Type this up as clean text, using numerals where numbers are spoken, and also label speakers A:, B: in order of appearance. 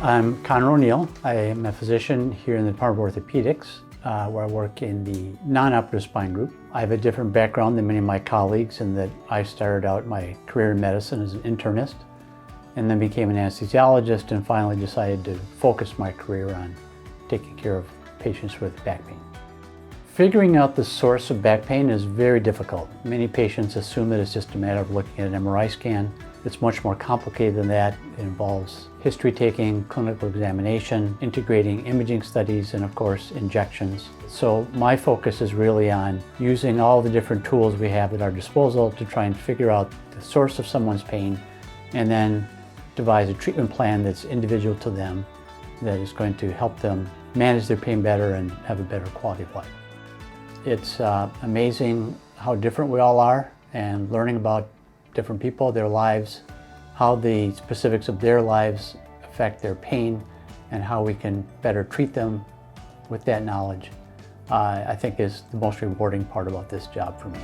A: I'm Conor O'Neill. I am a physician here in the Department of Orthopedics, where I work in the non-operative spine group. I have a different background than many of my colleagues in that I started out my career in medicine as an internist and then became an anesthesiologist and finally decided to focus my career on taking care of patients with back pain. Figuring out the source of back pain is very difficult. Many patients assume that it's just a matter of looking at an MRI scan. It's much more complicated than that. It involves history taking, clinical examination, integrating imaging studies, and of course, injections. So my focus is really on using all the different tools we have at our disposal to try and figure out the source of someone's pain and then devise a treatment plan that's individual to them that is going to help them manage their pain better and have a better quality of life. It's amazing how different we all are and learning about different people, their lives, how the specifics of their lives affect their pain, and how we can better treat them with that knowledge, I think is the most rewarding part about this job for me.